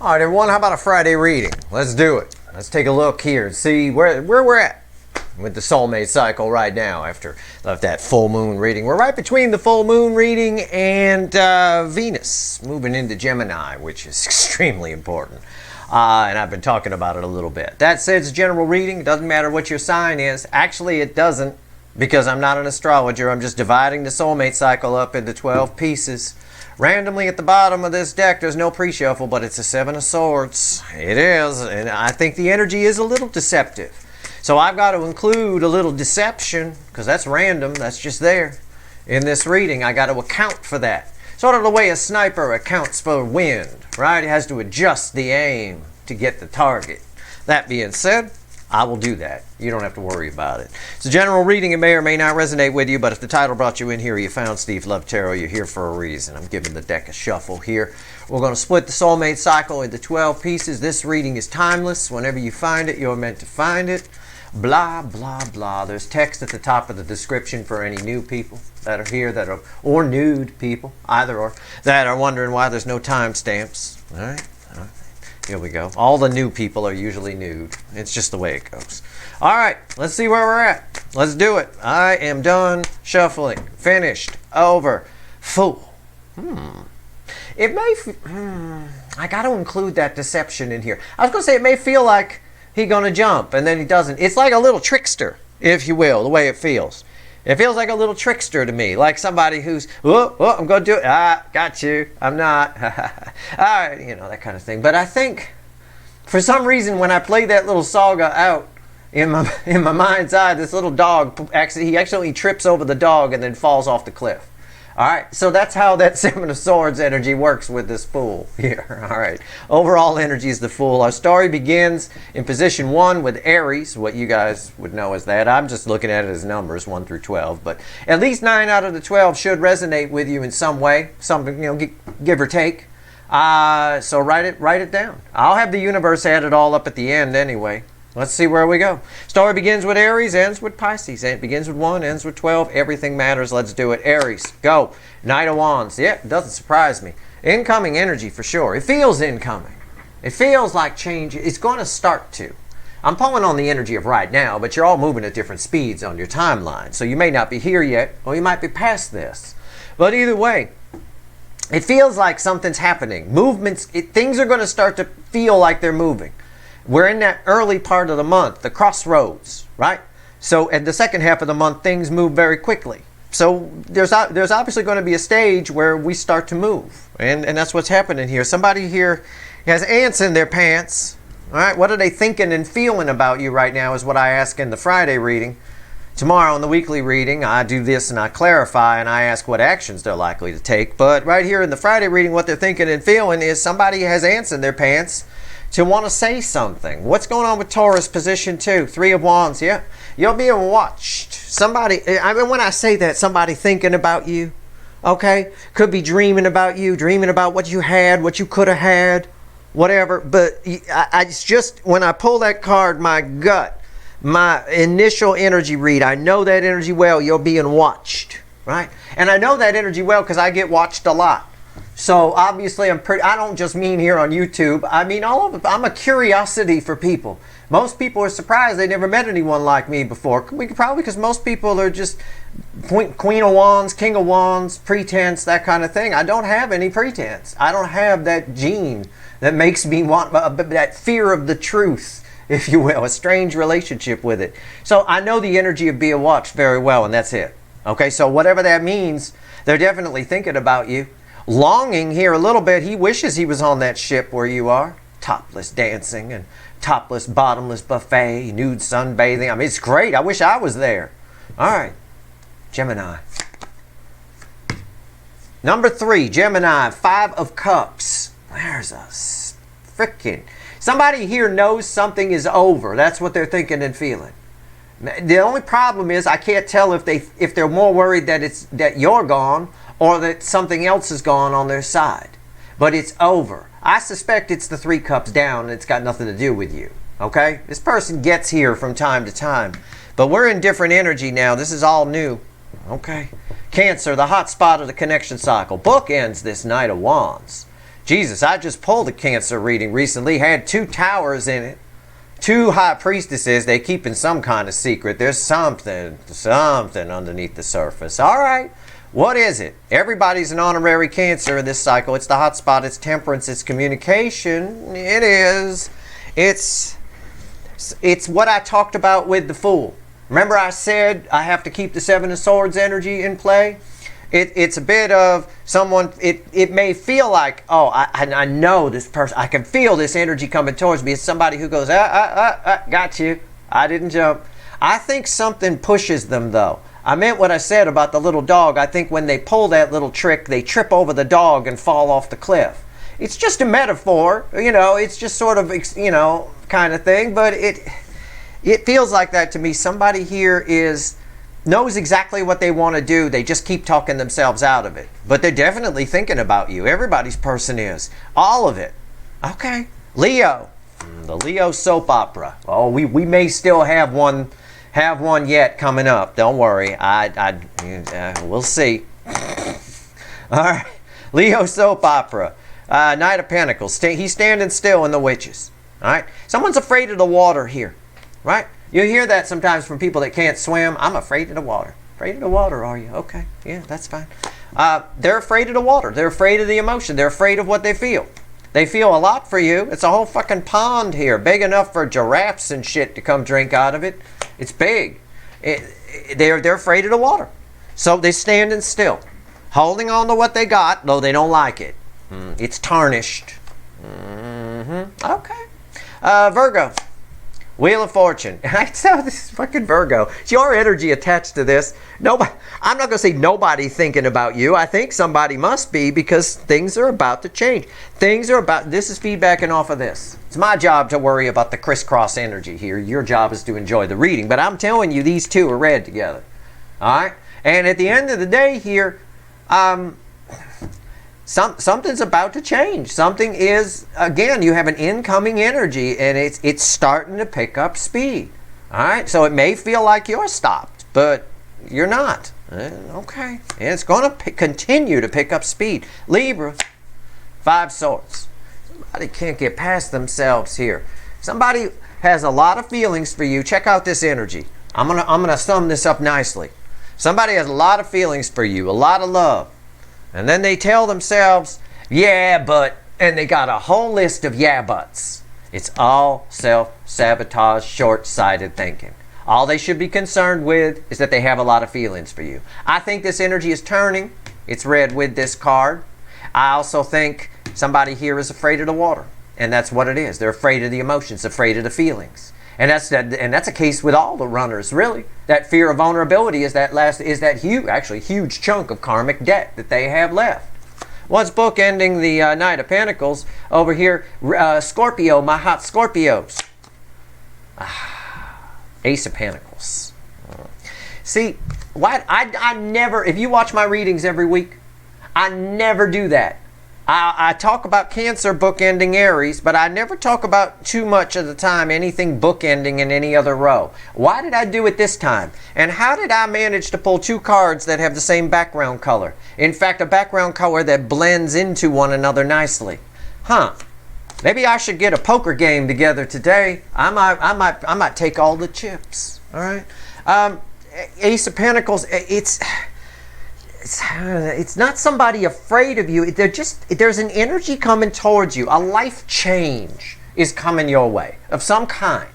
All right, everyone, how about a Friday reading? Let's do it. Let's take a look here and see where we're at with the soulmate cycle right now after that full moon reading. We're right between the full moon reading and Venus moving into Gemini, which is extremely important. And I've been talking about it a little bit. That said, it's a general reading. It doesn't matter what your sign is. Actually, it doesn't, because I'm not an astrologer. I'm just dividing the soulmate cycle up into 12 pieces. Randomly at the bottom of this deck, there's no pre-shuffle, but it's a Seven of Swords. It is, and I think the energy is a little deceptive. So I've got to include a little deception, because that's random, that's just there. In this reading, I got to account for that. Sort of the way a sniper accounts for wind, right? It has to adjust the aim to get the target. That being said, I will do that. You don't have to worry about it. It's a general reading. It may or may not resonate with you, but if the title brought you in here, you found Steve Love Tarot, you're here for a reason. I'm giving the deck a shuffle here. We're going to split the soulmate cycle into 12 pieces. This reading is timeless. Whenever you find it, you're meant to find it. Blah, blah, blah. There's text at the top of the description for any new people that are here, or nude people, either or, that are wondering why there's no timestamps. All right? Here we go. All the new people are usually nude. It's just the way it goes. All right, let's see where we're at. Let's do it. I am done shuffling. Finished. Over. Fool. It may... I got to include that deception in here. I was going to say it may feel like he's going to jump, and then he doesn't. It's like a little trickster, if you will, the way it feels. It feels like a little trickster to me, like somebody who's, oh, I'm going to do it. Ah, got you. I'm not. All right, you know, that kind of thing. But I think, for some reason, when I play that little saga out in my mind's eye, this little dog, he actually trips over the dog and then falls off the cliff. All right, so that's how that Seven of Swords energy works with this Fool here. All right, overall energy is the Fool. Our story begins in position 1 with Aries, what you guys would know as that. I'm just looking at it as numbers, 1 through 12, but at least 9 out of the 12 should resonate with you in some way, something, you know, give or take. So write it down. I'll have the universe add it all up at the end anyway. Let's see where we go. Story begins with Aries, ends with Pisces. It begins with 1, ends with 12. Everything matters. Let's do it. Aries, go. Knight of Wands. Yeah, it doesn't surprise me. Incoming energy for sure. It feels incoming. It feels like change. It's going to start to. I'm pulling on the energy of right now, but you're all moving at different speeds on your timeline. So you may not be here yet, or you might be past this. But either way, it feels like something's happening. Movements, things are going to start to feel like they're moving. We're in that early part of the month, the crossroads, right? So at the second half of the month, things move very quickly. So there's obviously going to be a stage where we start to move. And that's what's happening here. Somebody here has ants in their pants. All right, what are they thinking and feeling about you right now is what I ask in the Friday reading. Tomorrow in the weekly reading, I do this and I clarify and I ask what actions they're likely to take. But right here in the Friday reading, what they're thinking and feeling is somebody has ants in their pants to want to say something. What's going on with Taurus position 2? 3 of Wands, yeah. You're being watched. Somebody, I mean, when I say that, somebody thinking about you, okay? Could be dreaming about you, dreaming about what you had, what you could have had, whatever. But it's just, when I pull that card, my gut, my initial energy read, I know that energy well, you're being watched, right? And I know that energy well because I get watched a lot. So obviously I don't just mean here on YouTube. I mean all of it. I'm a curiosity for people. Most people are surprised they never met anyone like me before. Probably because most people are just Queen of Wands, King of Wands, pretense, that kind of thing. I don't have any pretense. I don't have that gene that makes me want that fear of the truth, if you will, a strange relationship with it. So I know the energy of being watched very well, and that's it. Okay, so whatever that means, they're definitely thinking about you. Longing here a little bit. He wishes he was on that ship where you are. Topless dancing and topless bottomless buffet, nude sunbathing. I mean, it's great. I wish I was there. All right. Gemini. Number 3, Gemini, 5 of Cups. There's a freaking... Somebody here knows something is over. That's what they're thinking and feeling. The only problem is I can't tell if they're more worried that you're gone or that something else is gone on their side. But it's over. I suspect it's the 3 cups down and it's got nothing to do with you. Okay? This person gets here from time to time. But we're in different energy now. This is all new. Okay? Cancer, the hot spot of the connection cycle. Bookends this Knight of Wands. Jesus, I just pulled a Cancer reading recently, had 2 towers in it. 2 high priestesses, they keeping some kind of secret. There's something underneath the surface. All right, what is it? Everybody's an honorary Cancer in this cycle. It's the hot spot, it's temperance, it's communication. It is. It's what I talked about with the Fool. Remember I said I have to keep the 7 of Swords energy in play? It's a bit of someone, it may feel like, oh, I know this person, I can feel this energy coming towards me. It's somebody who goes, got you, I didn't jump. I think something pushes them though. I meant what I said about the little dog. I think when they pull that little trick, they trip over the dog and fall off the cliff. It's just a metaphor, you know, it's just sort of, you know, kind of thing, but it feels like that to me. Somebody here knows exactly what they want to do. They just keep talking themselves out of it. But they're definitely thinking about you. Everybody's person is. All of it. Okay. Leo. The Leo soap opera. Oh, we may still have one yet coming up. Don't worry. We'll see. All right. Leo soap opera. Knight of Pentacles. He's standing still in the Witches. All right. Someone's afraid of the water here. Right? You hear that sometimes from people that can't swim. I'm afraid of the water. Afraid of the water, are you? Okay, yeah, that's fine. They're afraid of the water. They're afraid of the emotion. They're afraid of what they feel. They feel a lot for you. It's a whole fucking pond here, big enough for giraffes and shit to come drink out of it. It's big. They're afraid of the water. So they're standing still, holding on to what they got, though they don't like it. It's tarnished. Okay. Virgo. Wheel of Fortune. I tell this fucking Virgo. It's your energy attached to this. Nobody. I'm not going to say nobody thinking about you. I think somebody must be, because things are about to change. This is feedbacking off of this. It's my job to worry about the crisscross energy here. Your job is to enjoy the reading. But I'm telling you, these two are read together. All right? And at the end of the day here, something's about to change. Something is, again, you have an incoming energy, and it's starting to pick up speed. All right, so it may feel like you're stopped, but you're not. Okay, and it's going to continue to pick up speed. Libra, 5 Swords. Somebody can't get past themselves here. Somebody has a lot of feelings for you. Check out this energy. I'm gonna sum this up nicely. Somebody has a lot of feelings for you, a lot of love. And then they tell themselves, yeah, but, and they got a whole list of yeah buts. It's all self-sabotage, short-sighted thinking. All they should be concerned with is that they have a lot of feelings for you. I think this energy is turning. It's read with this card. I also think somebody here is afraid of the water. And that's what it is. They're afraid of the emotions, afraid of the feelings. And that's a case with all the runners, really. That fear of vulnerability is that huge chunk of karmic debt that they have left. What's bookending the Knight of Pentacles over here? Scorpio, my hot Scorpios. Ace of Pentacles. See, I never, if you watch my readings every week, I never do that. I talk about Cancer bookending Aries, but I never talk about too much of the time anything bookending in any other row. Why did I do it this time? And how did I manage to pull 2 cards that have the same background color? In fact, a background color that blends into one another nicely. Maybe I should get a poker game together today. I might take all the chips. All right. Ace of Pentacles. It's not somebody afraid of you. There's an energy coming towards you. A life change is coming your way of some kind.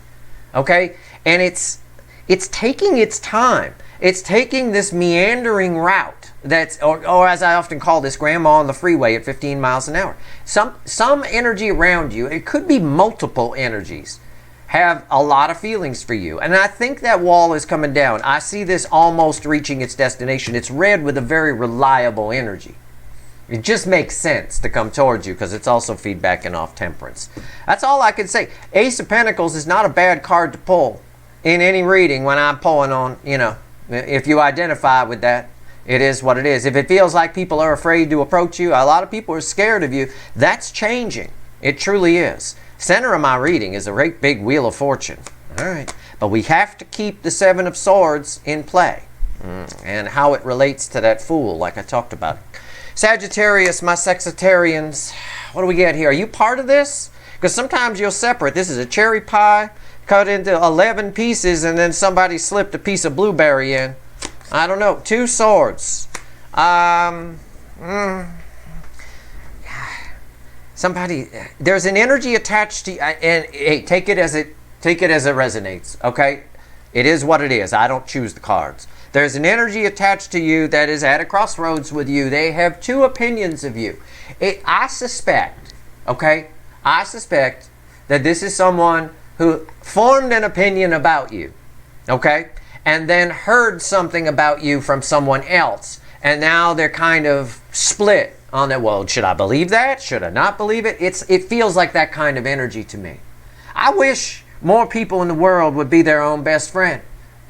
Okay? And it's taking its time. It's taking this meandering route that's, or as I often call this, grandma on the freeway at 15 miles an hour. Some energy around you, it could be multiple energies, have a lot of feelings for you. And I think that wall is coming down. I see this almost reaching its destination. It's read with a very reliable energy. It just makes sense to come towards you because it's also feedbacking off temperance. That's all I can say. Ace of Pentacles is not a bad card to pull in any reading when I'm pulling on, if you identify with that, it is what it is. If it feels like people are afraid to approach you, a lot of people are scared of you, that's changing. It truly is. Center of my reading is a great big Wheel of Fortune. All right. But we have to keep the 7 of Swords in play and how it relates to that Fool, like I talked about. Sagittarius, my Sexitarians, what do we get here? Are you part of this? Because sometimes you'll separate. This is a cherry pie cut into 11 pieces and then somebody slipped a piece of blueberry in. I don't know. 2 swords. Somebody, there's an energy attached to you, and hey, take it as it resonates, okay? It is what it is. I don't choose the cards. There's an energy attached to you that is at a crossroads with you. They have 2 opinions of you. I suspect, okay? I suspect that this is someone who formed an opinion about you, okay? And then heard something about you from someone else. And now they're kind of split on that. Well, should I believe that? Should I not believe it? It feels like that kind of energy to me. I wish more people in the world would be their own best friend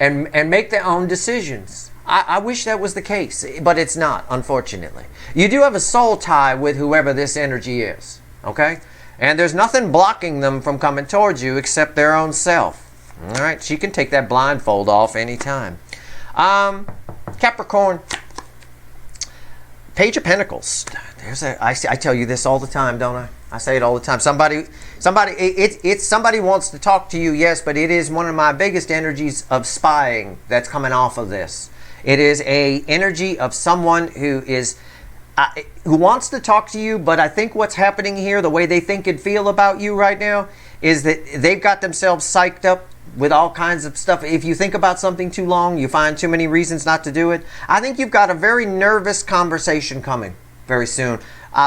and make their own decisions. I wish that was the case, but it's not, unfortunately. You do have a soul tie with whoever this energy is, okay? And there's nothing blocking them from coming towards you except their own self. All right, she can take that blindfold off anytime. Capricorn. Page of Pentacles. I tell you this all the time, don't I? I say it all the time. Somebody wants to talk to you, yes, but it is one of my biggest energies of spying that's coming off of this. It is a energy of someone who wants to talk to you, but I think what's happening here, the way they think and feel about you right now, is that they've got themselves psyched up with all kinds of stuff. If you think about something too long, you find too many reasons not to do it. I think you've got a very nervous conversation coming very soon.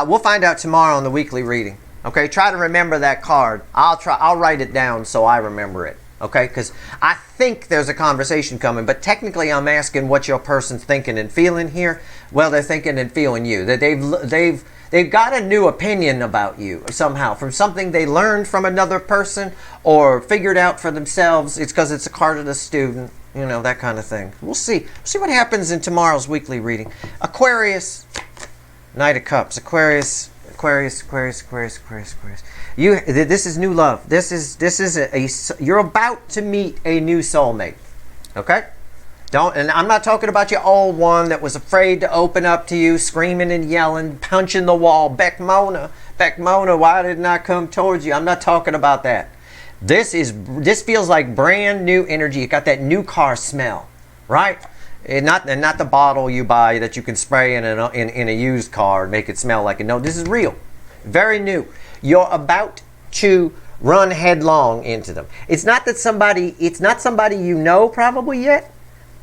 We'll find out tomorrow on the weekly reading. Okay, try to remember that card. I'll write it down so I remember it. Okay, because I think there's a conversation coming, but technically I'm asking what your person's thinking and feeling here. Well, they're thinking and feeling you. That they've got a new opinion about you somehow from something they learned from another person or figured out for themselves. It's because it's a card of the student, you know, that kind of thing. We'll see. See what happens in tomorrow's weekly reading. Aquarius, Knight of Cups. Aquarius. This is new love. You're about to meet a new soulmate. Okay? And I'm not talking about your old one that was afraid to open up to you, screaming and yelling, punching the wall. Beck Mona, why didn't I come towards you? I'm not talking about that. This feels like brand new energy. You got that new car smell, right? And not the bottle you buy that you can spray in a used car and make it smell like it. No, this is real, very new. You're about to run headlong into them. It's not somebody you know probably yet.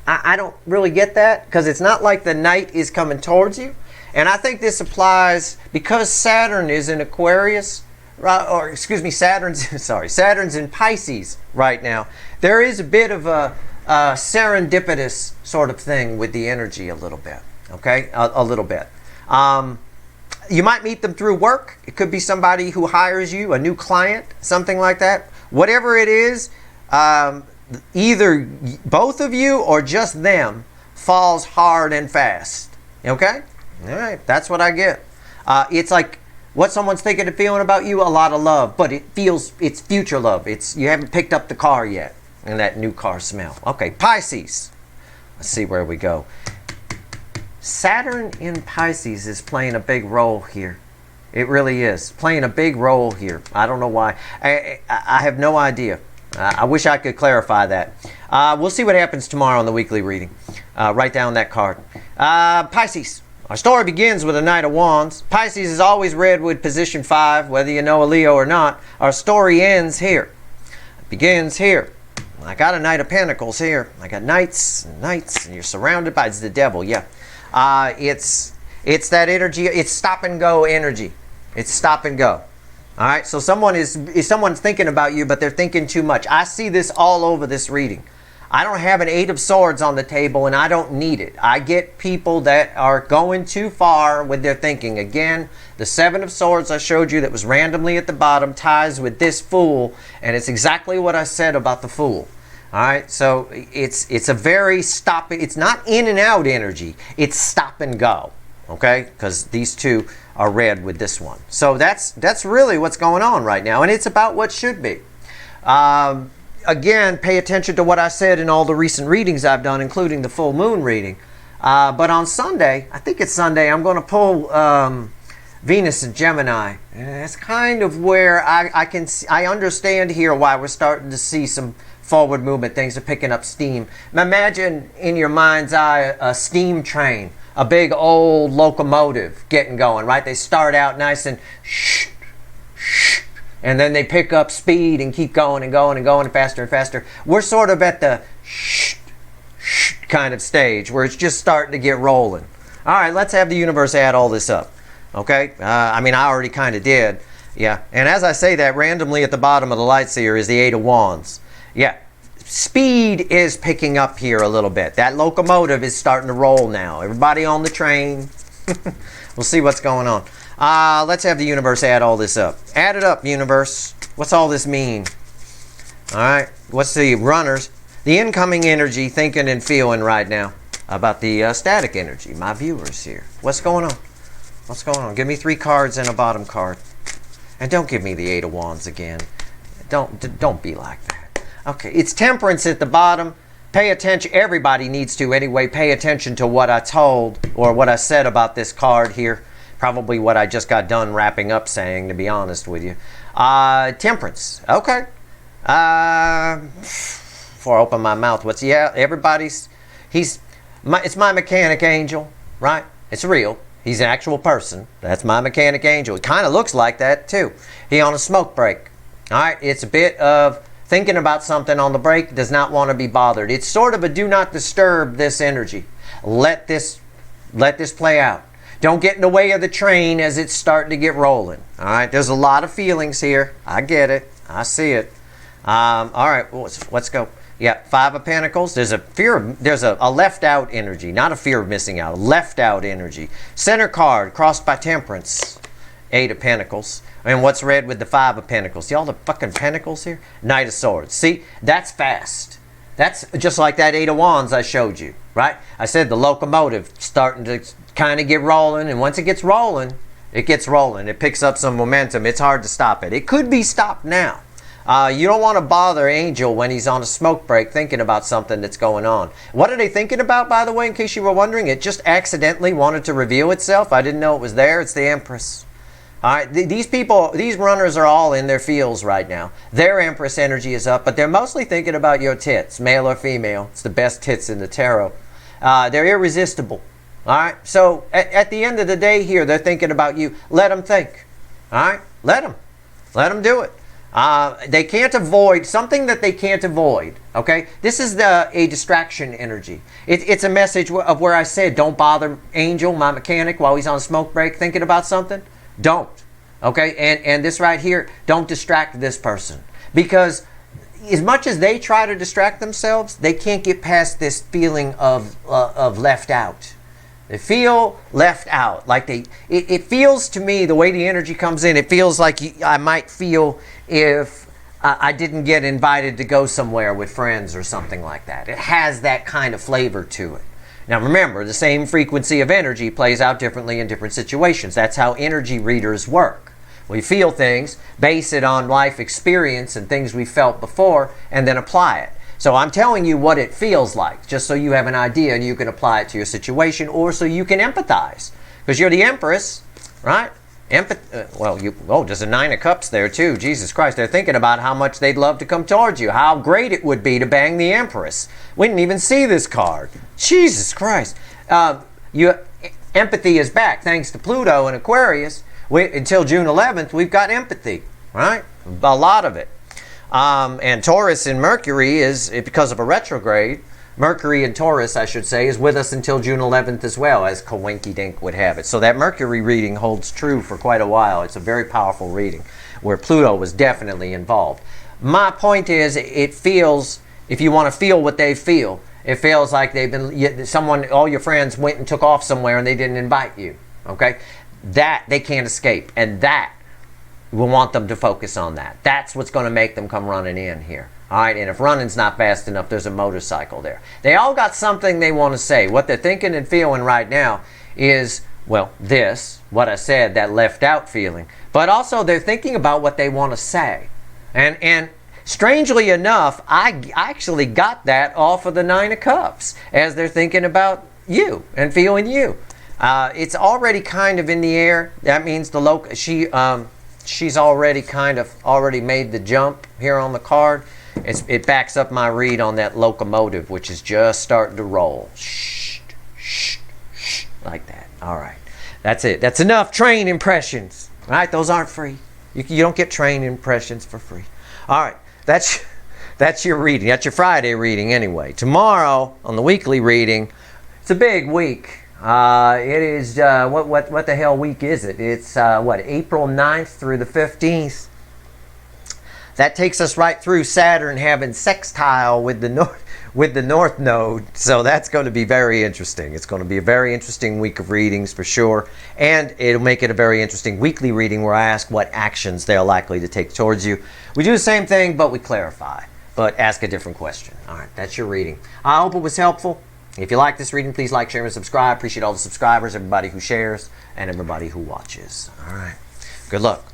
I don't really get that because it's not like the knight is coming towards you. And I think this applies because Saturn is in Aquarius, or excuse me, Saturn's in Pisces right now. There is a bit of a serendipitous sort of thing with the energy a little bit, okay? A little bit. You might meet them through work. It could be somebody who hires you, a new client, something like that. Whatever it is, either both of you or just them falls hard and fast, okay? All right, that's what I get. It's like what someone's thinking and feeling about you, a lot of love, but it's future love. You haven't picked up the car yet. And that new car smell. Okay, Pisces. Let's see where we go. Saturn in Pisces is playing a big role here. It really is. Playing a big role here. I don't know why. I have no idea. I wish I could clarify that. We'll see what happens tomorrow on the weekly reading. Write down that card. Pisces. Our story begins with a Knight of Wands. Pisces is always read with position 5, whether you know a Leo or not. Our story ends here. It begins here. I got a Knight of Pentacles here. I got knights, and you're surrounded by the devil. Yeah, it's that energy. It's stop and go energy. It's stop and go. All right. So someone's thinking about you, but they're thinking too much. I see this all over this reading. I don't have an 8 of Swords on the table, and I don't need it. I get people that are going too far with their thinking. Again, the 7 of Swords I showed you that was randomly at the bottom ties with this Fool, and it's exactly what I said about the Fool. All right, so it's a very stop. It's not in and out energy. It's stop and go. Okay, because these two are red with this one. So that's really what's going on right now, and it's about what should be. Again, pay attention to what I said in all the recent readings I've done, including the full moon reading. But on Sunday, I think it's Sunday, I'm going to pull Venus and Gemini. And that's kind of where I understand here why we're starting to see some forward movement. Things are picking up steam. Now imagine in your mind's eye a steam train, a big old locomotive getting going, right? They start out nice and shh, shh, and then they pick up speed and keep going and going and going faster and faster. We're sort of at the shh, shh kind of stage where it's just starting to get rolling. All right, let's have the universe add all this up. Okay? I mean, I already kind of did. Yeah. And as I say that, randomly at the bottom of the light seer is the Eight of Wands. Yeah. Speed is picking up here a little bit. That locomotive is starting to roll now. Everybody on the train. We'll see what's going on. Let's have the universe add all this up. Add it up, universe. What's all this mean? All right. What's the runners? The incoming energy, thinking and feeling right now about the static energy. My viewers here. What's going on? What's going on? Give me 3 cards and a bottom card. And don't give me the Eight of Wands again. Don't be like that. Okay, it's Temperance at the bottom. Pay attention. Everybody needs to anyway. Pay attention to what I told or what I said about this card here. Probably what I just got done wrapping up saying, to be honest with you. Temperance. Okay. Before I open my mouth, it's my mechanic angel, right? It's real. He's an actual person. That's my mechanic angel. It kind of looks like that too. He on a smoke break. All right, it's a bit of thinking about something on the break, does not want to be bothered. It's sort of a do not disturb this energy. Let this play out. Don't get in the way of the train as it's starting to get rolling. All right, there's a lot of feelings here. I get it. I see it. All right, let's go. Yeah, 5 of Pentacles. There's a left out energy, not a fear of missing out, a left out energy. Center card crossed by Temperance. 8 of Pentacles. And what's red with the 5 of Pentacles? See all the fucking pentacles here? Knight of Swords. See, that's fast. That's just like that 8 of Wands I showed you, right? I said the locomotive starting to kind of get rolling, and once it gets rolling, it gets rolling. It picks up some momentum. It's hard to stop it. It could be stopped now. You don't want to bother Angel when he's on a smoke break thinking about something that's going on. What are they thinking about, by the way, in case you were wondering? It just accidentally wanted to reveal itself. I didn't know it was there. It's the Empress. All right, these people, these runners are all in their feels right now. Their Empress energy is up, but they're mostly thinking about your tits, male or female. It's the best tits in the tarot. They're irresistible. All right, so at the end of the day here, they're thinking about you. Let them think. All right, let them do it. They can't avoid something that they can't avoid. Okay, this is a distraction energy. It's a message of where I said, don't bother Angel, my mechanic, while he's on a smoke break thinking about something. Don't. Okay, and this right here, don't distract this person, because as much as they try to distract themselves, they can't get past this feeling of left out. They feel left out. Like it feels to me, the way the energy comes in, it feels like I might feel if I didn't get invited to go somewhere with friends or something like that. It has that kind of flavor to it. Now remember, the same frequency of energy plays out differently in different situations. That's how energy readers work. We feel things, base it on life experience and things we felt before, and then apply it. So I'm telling you what it feels like, just so you have an idea and you can apply it to your situation, or so you can empathize. Because you're the Empress, right? There's a 9 of Cups there too. Jesus Christ, they're thinking about how much they'd love to come towards you. How great it would be to bang the Empress. We didn't even see this card. Jesus Christ. Empathy is back thanks to Pluto and Aquarius. Until June 11th, we've got empathy, right? A lot of it. And Taurus and Mercury is, because of a retrograde, Mercury in Taurus, I should say, is with us until June 11th as well, as Kawinky Dink would have it. So that Mercury reading holds true for quite a while. It's a very powerful reading where Pluto was definitely involved. My point is, it feels, if you want to feel what they feel, it feels like all your friends went and took off somewhere and they didn't invite you, okay? That they can't escape, and that we want them to focus on that. That's what's going to make them come running in here. All right, and if running's not fast enough, there's a motorcycle there. They all got something they want to say. What they're thinking and feeling right now is, well, what I said, that left out feeling. But also they're thinking about what they want to say. And strangely enough, I actually got that off of the 9 of Cups as they're thinking about you and feeling you. It's already kind of in the air. That means she's already already made the jump here on the card. It backs up my read on that locomotive, which is just starting to roll. Shh, shh, shh, like that. All right. That's it. That's enough train impressions. All right, those aren't free. You don't get train impressions for free. All right, that's your reading. That's your Friday reading anyway. Tomorrow on the weekly reading, it's a big week. It is, what the hell week is it? It's, April 9th through the 15th. That takes us right through Saturn having sextile with the North Node. So that's going to be very interesting. It's going to be a very interesting week of readings for sure. And it'll make it a very interesting weekly reading where I ask what actions they're likely to take towards you. We do the same thing, but we clarify. But ask a different question. All right, that's your reading. I hope it was helpful. If you like this reading, please like, share, and subscribe. Appreciate all the subscribers, everybody who shares, and everybody who watches. All right. Good luck.